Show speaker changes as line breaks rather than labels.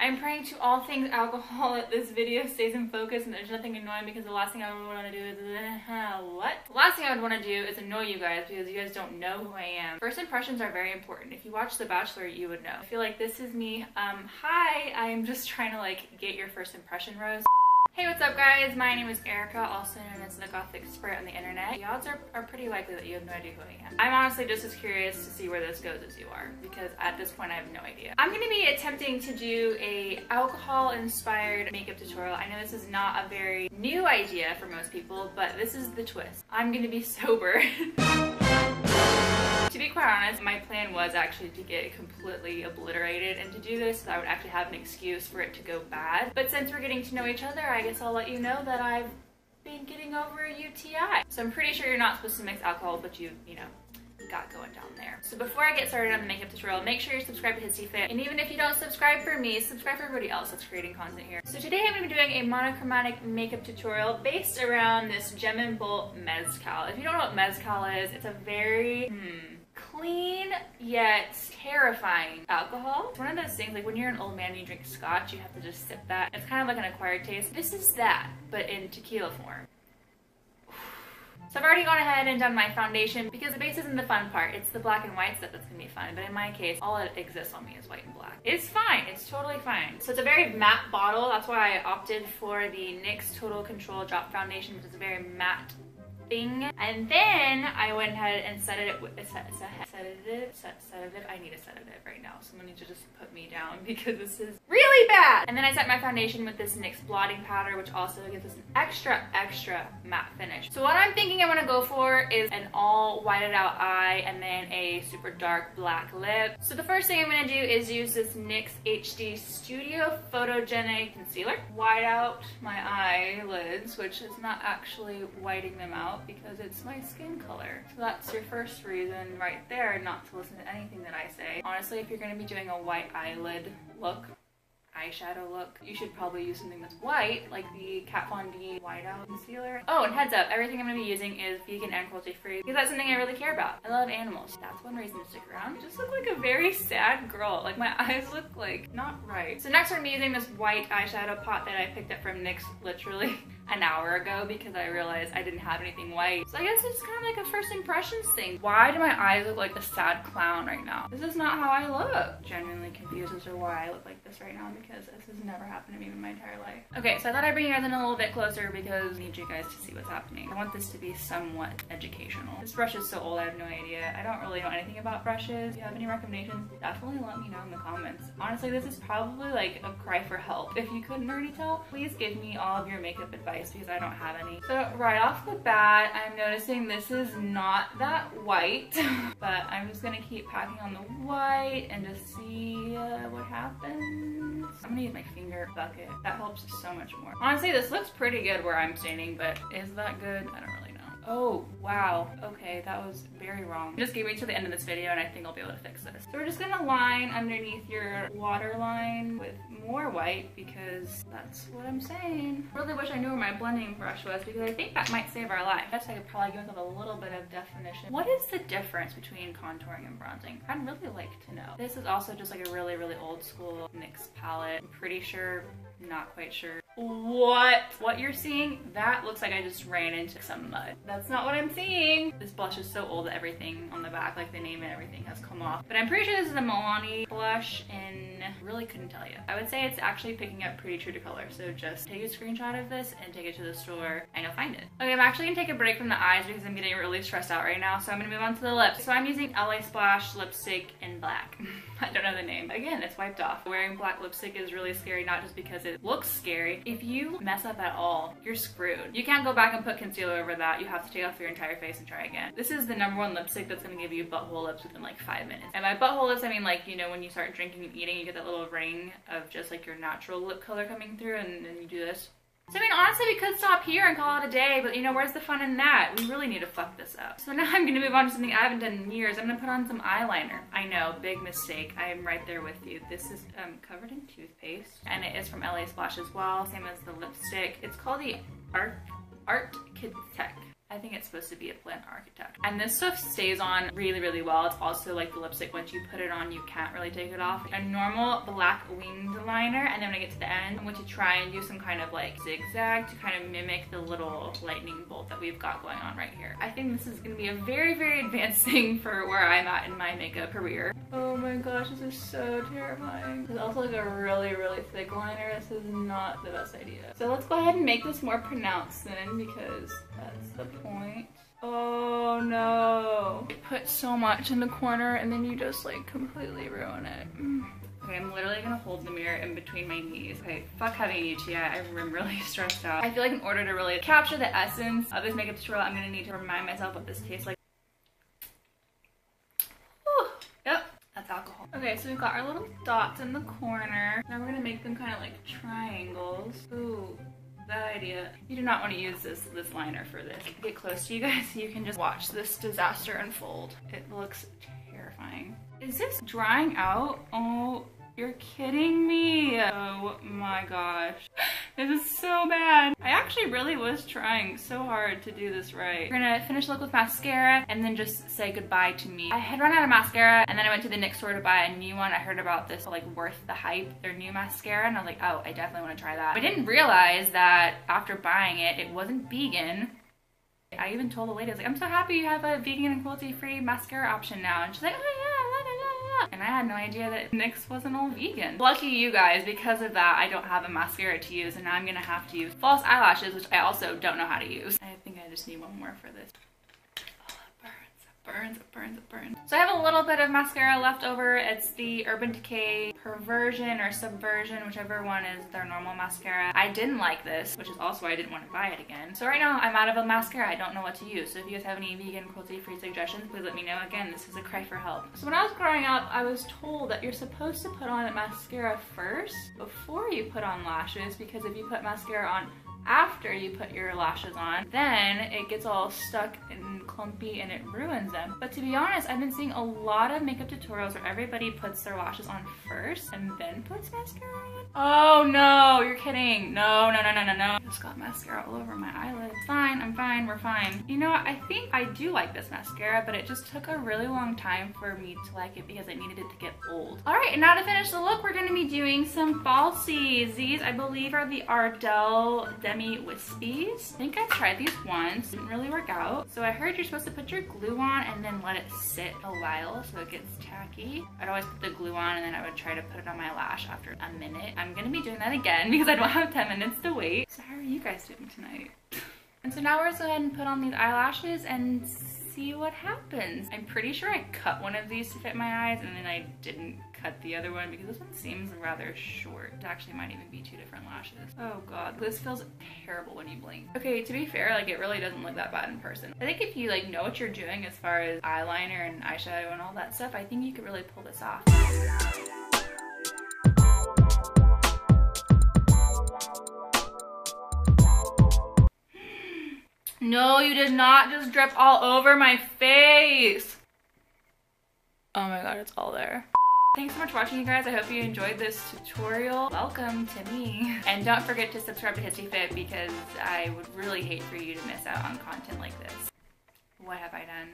I'm praying to all things alcohol that this video stays in focus and there's nothing annoying, because the last thing I would want to do is what? The last thing I would want to do is annoy you guys because you guys don't know who I am. First impressions are very important. If you watch The Bachelor, you would know. I feel like this is me. Hi, I'm just trying to like get your first impression rose. Hey, what's up guys? My name is Erica, also known as TheGothicSprite on the internet. The odds are pretty likely that you have no idea who I am. I'm honestly just as curious to see where this goes as you are, because at this point I have no idea. I'm going to be attempting to do a alcohol-inspired makeup tutorial. I know this is not a very new idea for most people, but this is the twist. I'm going to be sober. To be quite honest, my plan was actually to get it completely obliterated, and to do this so I would actually have an excuse for it to go bad. But since we're getting to know each other, I guess I'll let you know that I've been getting over a UTI. So I'm pretty sure you're not supposed to mix alcohol, but you know, got going down there. So before I get started on the makeup tutorial, make sure you're subscribed to HISSYFIT. And even if you don't subscribe for me, subscribe for everybody else that's creating content here. So today I'm going to be doing a monochromatic makeup tutorial based around this Gem and Bolt Mezcal. If you don't know what Mezcal is, it's a very clean yet terrifying alcohol. It's one of those things, like when you're an old man and you drink scotch, you have to just sip that. It's kind of like an acquired taste. This is that, but in tequila form. So I've already gone ahead and done my foundation because the base isn't the fun part. It's the black and white stuff that's gonna be fun. But in my case, all that exists on me is white and black. It's fine, it's totally fine. So it's a very matte bottle. That's why I opted for the NYX Total Control Drop Foundation, which is a very matte thing. And then I went ahead and set it with a sedative. I need a sedative right now. Someone needs to just put me down because this is really bad. And then I set my foundation with this NYX blotting powder, which also gives us an extra matte finish. So what I'm thinking I want to go for is an all whited out eye and then a super dark black lip. So the first thing I'm going to do is use this NYX HD Studio Photogenic Concealer. White out my eyelids, which is not actually whiting them out because it's my skin color. So that's your first reason right there not to listen to anything that I say. Honestly, if you're going to be doing a white eyelid look, eyeshadow look, you should probably use something that's white, like the Kat Von D Whiteout Concealer. Oh, and heads up, everything I'm going to be using is vegan and cruelty free because that's something I really care about. I love animals. That's one reason to stick around. I just look like a very sad girl. Like my eyes look like not right. So next I'm using this white eyeshadow pot that I picked up from NYX literally an hour ago because I realized I didn't have anything white. So I guess it's kind of like a first impressions thing. Why do my eyes look like a sad clown right now? This is not how I look. Genuinely confused as to why I look like this right now because this has never happened to me in my entire life. Okay, so I thought I'd bring you guys in a little bit closer because I need you guys to see what's happening. I want this to be somewhat educational. This brush is so old, I have no idea. I don't really know anything about brushes. If you have any recommendations, definitely let me know in the comments. Honestly, this is probably like a cry for help. If you couldn't already tell, please give me all of your makeup advice because I don't have any. So right off the bat, I'm noticing this is not that white, but I'm just gonna keep packing on the white and just see what happens. I'm gonna use my finger bucket. That helps so much more. Honestly, this looks pretty good where I'm standing, but is that good? I don't really know. Oh, wow. Okay, that was very wrong. Just get me to the end of this video and I think I'll be able to fix this. So we're just gonna line underneath your waterline with more white because that's what I'm saying. Really wish I knew where my blending brush was because I think that might save our life. I guess I could probably give myself a little bit of definition. What is the difference between contouring and bronzing? I'd really like to know. This is also just like a really old school NYX palette. I'm pretty sure, not quite sure. What you're seeing, that looks like I just ran into some mud. That's not what I'm seeing. This blush is so old that everything on the back, like the name and everything, has come off. But I'm pretty sure this is a Milani blush and really couldn't tell you. I would say it's actually picking up pretty true to color. So just take a screenshot of this and take it to the store and you'll find it. Okay, I'm actually gonna take a break from the eyes because I'm getting really stressed out right now. So I'm gonna move on to the lips. So I'm using LA Splash lipstick in black. I don't know the name. Again, it's wiped off. Wearing black lipstick is really scary, not just because it looks scary. If you mess up at all, you're screwed. You can't go back and put concealer over that. You have to take off your entire face and try again. This is the #1 lipstick that's gonna give you butthole lips within like 5 minutes. And by butthole lips, I mean like, you know, when you start drinking and eating, you get that little ring of just like your natural lip color coming through and then you do this. So I mean, honestly, we could stop here and call it a day, but you know, where's the fun in that? We really need to fuck this up. So now I'm gonna move on to something I haven't done in years. I'm gonna put on some eyeliner. I know, big mistake. I am right there with you. This is covered in toothpaste, and it is from LA Splash as well, same as the lipstick. It's called the Art Kid Tech. I think it's supposed to be a plant architect. And this stuff stays on really, really well. It's also like the lipstick, once you put it on, you can't really take it off. A normal black winged liner, and then when I get to the end, I'm going to try and do some kind of like zigzag to kind of mimic the little lightning bolt that we've got going on right here. I think this is going to be a very, very advanced thing for where I'm at in my makeup career. Oh my gosh, this is so terrifying. It's also like a really, really thick liner. This is not the best idea. So let's go ahead and make this more pronounced then, because that's the point. Oh no. You put so much in the corner and then you just like completely ruin it. Okay, I'm literally gonna hold the mirror in between my knees. Okay, fuck having a UTI. I'm really stressed out. I feel like in order to really capture the essence of this makeup tutorial, I'm gonna need to remind myself what this tastes like. Whew. Yep, that's alcohol. Okay, so we've got our little dots in the corner. Now we're gonna make them kind of like triangles. Ooh. Bad idea. You do not want to use this liner for this. Get close to you guys so you can just watch this disaster unfold. It looks terrifying. Is this drying out? Oh, you're kidding me. Oh my gosh. This is so bad. I actually really was trying so hard to do this right. We're gonna finish the look with mascara and then just say goodbye to me. I had run out of mascara and then I went to the NYX store to buy a new one. I heard about this, like Worth the Hype, their new mascara, and I was like, oh, I definitely want to try that. I didn't realize that after buying it, it wasn't vegan. I even told the lady, I was like, I'm so happy you have a vegan and cruelty-free mascara option now. And she's like, oh yeah. And I had no idea that NYX wasn't all vegan. Lucky you guys, because of that, I don't have a mascara to use, and now I'm gonna have to use false eyelashes, which I also don't know how to use. I think I just need one more for this. Burns, it burns, it burns. So I have a little bit of mascara left over. It's the Urban Decay Perversion or Subversion, whichever one is their normal mascara. I didn't like this, which is also why I didn't want to buy it again. So right now I'm out of a mascara. I don't know what to use. So if you guys have any vegan cruelty-free suggestions, please let me know. Again, this is a cry for help. So when I was growing up, I was told that you're supposed to put on mascara first before you put on lashes, because if you put mascara on after you put your lashes on, then it gets all stuck and clumpy and it ruins them. But to be honest, I've been seeing a lot of makeup tutorials where everybody puts their lashes on first and then puts mascara on. Oh no, you're kidding. No, no, no, no, no, no. I just got mascara all over my eyelids. Fine, I'm fine, we're fine. You know what, I think I do like this mascara, but it just took a really long time for me to like it because I needed it to get old. All right, and now to finish the look, we're gonna be doing some falsies. These, I believe, are the Ardell Demi Wispies. I think I tried these once, didn't really work out. So I heard you're supposed to put your glue on and then let it sit a while so it gets tacky. I'd always put the glue on and then I would try to put it on my lash after a minute. I'm gonna be doing that again because I don't have 10 minutes to wait. So how are you guys doing tonight? And so now we're gonna go ahead and put on these eyelashes and see what happens. I'm pretty sure I cut one of these to fit my eyes and then I didn't cut the other one because this one seems rather short. It actually might even be 2 different lashes. Oh god, this feels terrible when you blink. Okay, to be fair, like it really doesn't look that bad in person. I think if you like know what you're doing as far as eyeliner and eyeshadow and all that stuff, I think you could really pull this off. No, you did not just drip all over my face. Oh my god, it's all there. Thanks so much for watching, you guys. I hope you enjoyed this tutorial. Welcome to me. And don't forget to subscribe to HISSYFIT because I would really hate for you to miss out on content like this. What have I done?